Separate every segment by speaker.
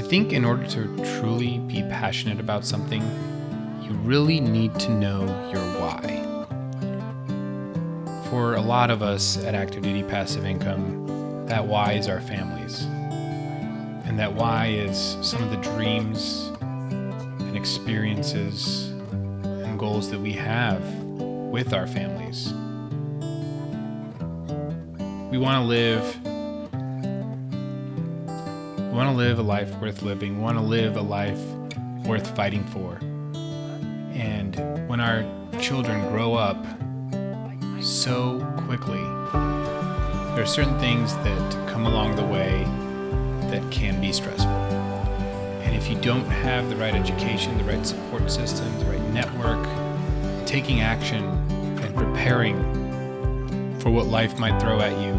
Speaker 1: think in order to truly be passionate about something, you really need to know your why. For a lot of us at Active Duty Passive Income, that why is our families. And that why is some of the dreams and experiences and goals that we have with our families. We want to live a life worth living. We want to live a life worth fighting for. And when our children grow up so quickly, there are certain things that come along the way that can be stressful. And if you don't have the right education, the right support system, the right network, taking action and preparing for what life might throw at you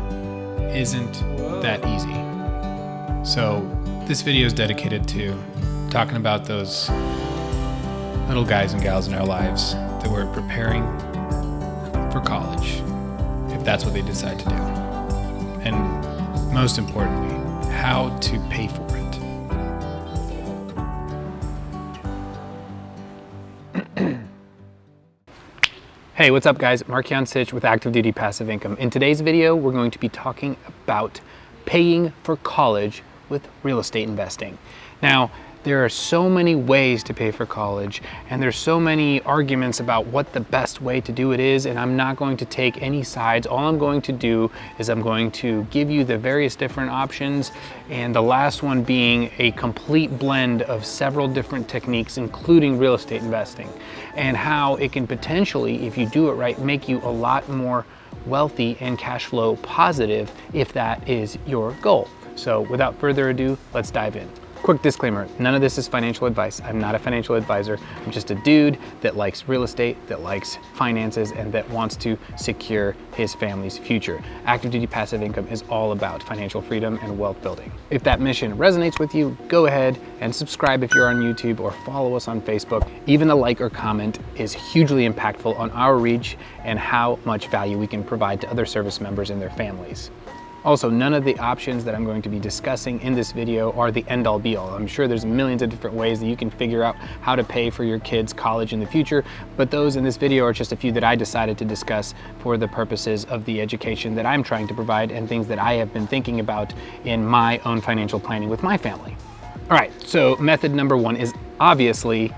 Speaker 1: isn't that easy. So this video is dedicated to talking about those little guys and gals in our lives that we're preparing for college, if that's what they decide to do. And most importantly, how to pay for it. Hey, what's up guys? Mark-Jan Sitch with Active Duty Passive Income. In today's video, we're going to be talking about paying for college with real estate investing. Now, there are so many ways to pay for college, and there's so many arguments about what the best way to do it is, and I'm not going to take any sides. All I'm going to do is I'm going to give you the various different options, and the last one being a complete blend of several different techniques, including real estate investing, and how it can potentially, if you do it right, make you a lot more wealthy and cash flow positive if that is your goal. So without further ado, let's dive in. Quick disclaimer, none of this is financial advice. I'm not a financial advisor. I'm just a dude that likes real estate, that likes finances, and that wants to secure his family's future. Active Duty Passive Income is all about financial freedom and wealth building. If that mission resonates with you, go ahead and subscribe if you're on YouTube, or follow us on Facebook. Even a like or comment is hugely impactful on our reach and how much value we can provide to other service members and their families. Also, none of the options that I'm going to be discussing in this video are the end-all be-all. I'm sure there's millions of different ways that you can figure out how to pay for your kids' college in the future, but those in this video are just a few that I decided to discuss for the purposes of the education that I'm trying to provide and things that I have been thinking about in my own financial planning with my family. All right, so method number one is obviously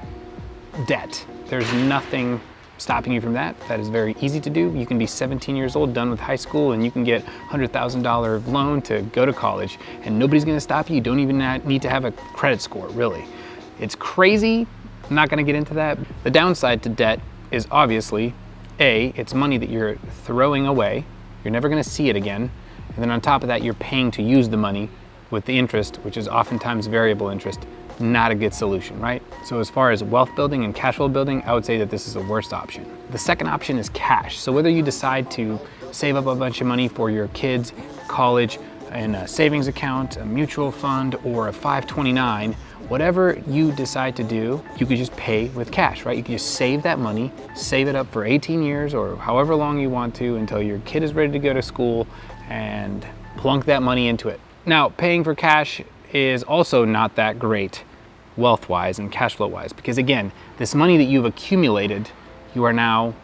Speaker 1: debt. There's nothing stopping you from that. That is very easy to do. You can be 17 years old, done with high school, and you can get $100,000 loan to go to college, and nobody's gonna stop you. You don't even need to have a credit score, really. It's crazy. I'm not gonna get into that. The downside to debt is obviously, A, it's money that you're throwing away. You're never gonna see it again. And then on top of that, you're paying to use the money with the interest, which is oftentimes variable interest. Not a good solution, right? So as far as wealth building and cash flow building, I would say that this is the worst option. The second option is cash. So whether you decide to save up a bunch of money for your kids' college in a savings account, a mutual fund, or a 529, whatever you decide to do, you could just pay with cash, right? You can just save that money, save it up for 18 years or however long you want to until your kid is ready to go to school, and plunk that money into it. Now, paying for cash is also not that great wealth-wise and cash flow-wise, because again, this money that you've accumulated, you are now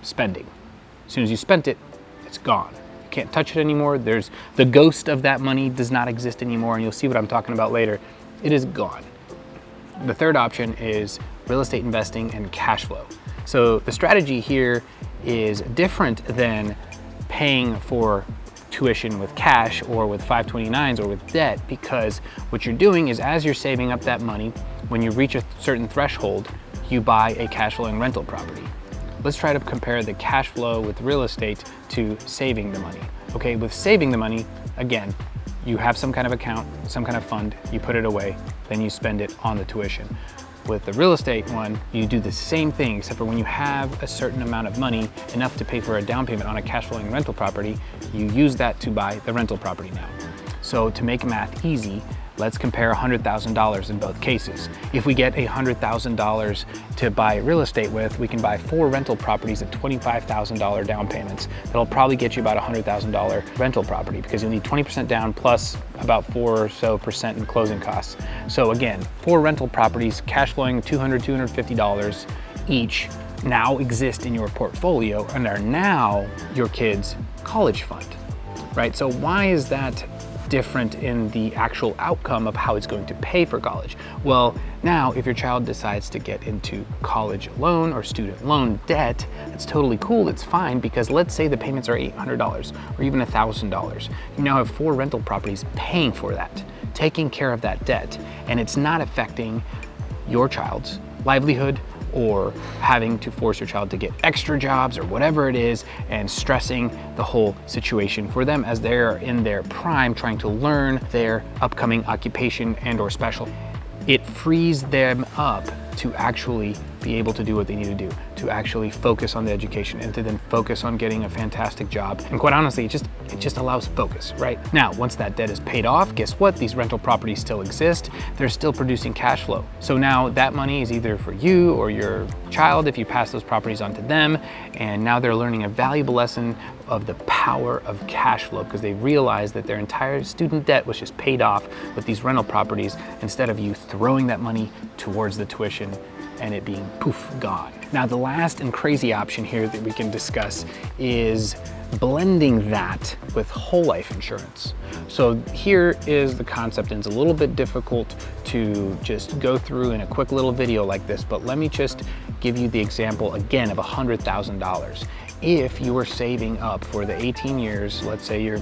Speaker 1: spending. As soon as you spent it, it's gone. You can't touch it anymore. There's the ghost of that money does not exist anymore, and you'll see what I'm talking about later. It is gone. The third option is real estate investing and cash flow. So the strategy here is different than paying for tuition with cash or with 529s or with debt, because what you're doing is as you're saving up that money, when you reach a certain threshold, you buy a cash flowing rental property. Let's try to compare the cash flow with real estate to saving the money. Okay, with saving the money, again, you have some kind of account, some kind of fund, you put it away, then you spend it on the tuition. With the real estate one, you do the same thing, except for when you have a certain amount of money, enough to pay for a down payment on a cash flowing rental property, you use that to buy the rental property now. So to make math easy, let's compare $100,000 in both cases. If we get $100,000 to buy real estate with, we can buy 4 rental properties at $25,000 down payments. That'll probably get you about $100,000 rental property because you'll need 20% down plus about 4 or so percent in closing costs. So again, 4 rental properties, cash flowing $200, $250 each, now exist in your portfolio and are now your kid's college fund, right? So why is that different in the actual outcome of how it's going to pay for college? Well, now if your child decides to get into college loan or student loan debt, it's totally cool, it's fine, because let's say the payments are $800 or even $1,000. You now have 4 rental properties paying for that, taking care of that debt, and it's not affecting your child's livelihood or having to force your child to get extra jobs or whatever it is, and stressing the whole situation for them as they're in their prime trying to learn their upcoming occupation and or specialty. It frees them up to actually be able to do what they need to do, to actually focus on the education and to then focus on getting a fantastic job. And quite honestly, it just allows focus, right? Now, once that debt is paid off, guess what? These rental properties still exist. They're still producing cash flow. So now that money is either for you or your child if you pass those properties on to them. And now they're learning a valuable lesson of the power of cash flow because they realize that their entire student debt was just paid off with these rental properties instead of you throwing that money towards the tuition and it being poof, gone. Now, the last and crazy option here that we can discuss is blending that with whole life insurance. So here is the concept, and it's a little bit difficult to just go through in a quick little video like this, but let me just give you the example again of $100,000. If you were saving up for the 18 years, let's say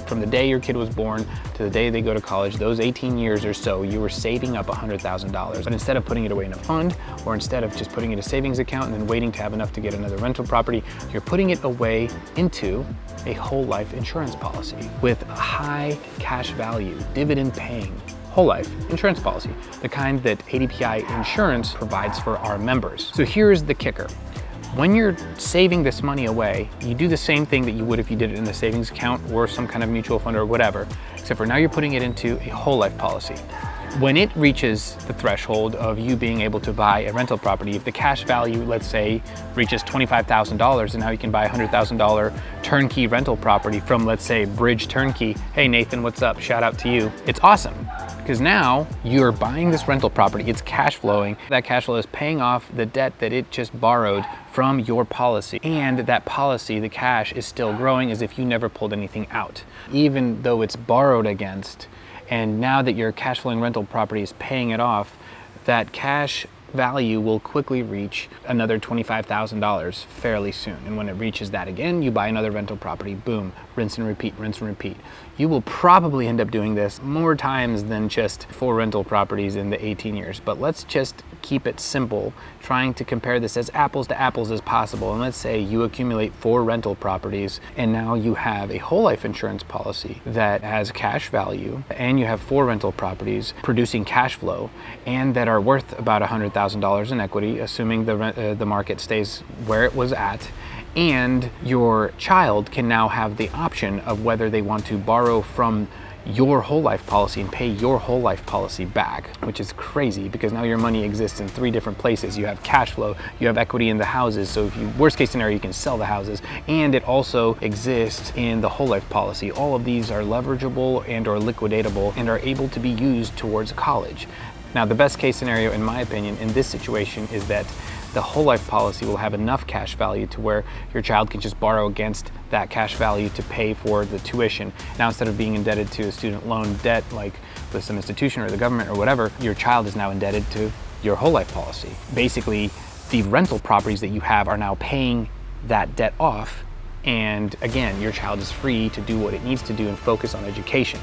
Speaker 1: from the day your kid was born to the day they go to college, those 18 years or so, you were saving up $100,000. But instead of putting it away in a fund, or instead of just putting it in a savings account and then waiting to have enough to get another rental property, you're putting it away into a whole life insurance policy with a high cash value, dividend paying whole life insurance policy, the kind that ADPI Insurance provides for our members. So here's the kicker. When you're saving this money away, you do the same thing that you would if you did it in a savings account or some kind of mutual fund or whatever, except for now you're putting it into a whole life policy. When it reaches the threshold of you being able to buy a rental property, if the cash value, let's say, reaches $25,000 and now you can buy a $100,000 turnkey rental property from, let's say, Bridge Turnkey. Hey Nathan, what's up? Shout out to you. It's awesome because now you're buying this rental property, it's cash flowing. That cash flow is paying off the debt that it just borrowed from your policy. And that policy, the cash, is still growing as if you never pulled anything out. Even though it's borrowed against, and now that your cash flowing rental property is paying it off, that cash value will quickly reach another $25,000 fairly soon. And when it reaches that again, you buy another rental property, boom, rinse and repeat, rinse and repeat. You will probably end up doing this more times than just 4 rental properties in the 18 years. But let's just keep it simple, trying to compare this as apples to apples as possible. And let's say you accumulate 4 rental properties and now you have a whole life insurance policy that has cash value, and you have 4 rental properties producing cash flow and that are worth about $100,000 in equity, assuming the market stays where it was at. And your child can now have the option of whether they want to borrow from your whole life policy and pay your whole life policy back, which is crazy because now your money exists in 3 different places. You have cash flow, you have equity in the houses, so if you, worst case scenario, you can sell the houses, and it also exists in the whole life policy. All of these are leverageable and or liquidatable and are able to be used towards college. Now, the best case scenario, in my opinion, in this situation is that the whole life policy will have enough cash value to where your child can just borrow against that cash value to pay for the tuition. Now, instead of being indebted to a student loan debt, like with some institution or the government or whatever, your child is now indebted to your whole life policy. Basically, the rental properties that you have are now paying that debt off. And again, your child is free to do what it needs to do and focus on education.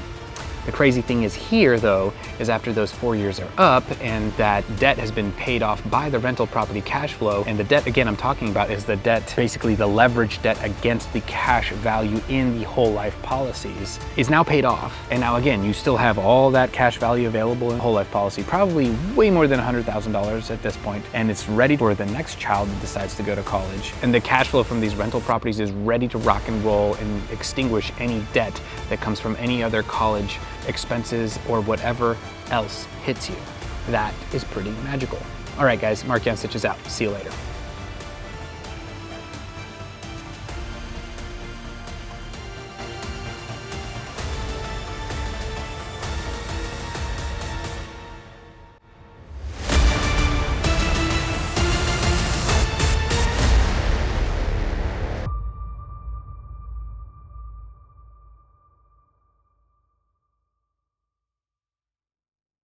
Speaker 1: The crazy thing is here, though, is after those 4 years are up and that debt has been paid off by the rental property cash flow, and the debt, again, I'm talking about is the debt, basically the leverage debt against the cash value in the whole life policies, is now paid off. And now, again, you still have all that cash value available in whole life policy, probably way more than $100,000 at this point, and it's ready for the next child that decides to go to college. And the cash flow from these rental properties is ready to rock and roll and extinguish any debt that comes from any other college expenses or whatever else hits you. That is pretty magical. All right, guys, Mark Yancich is out. See you later.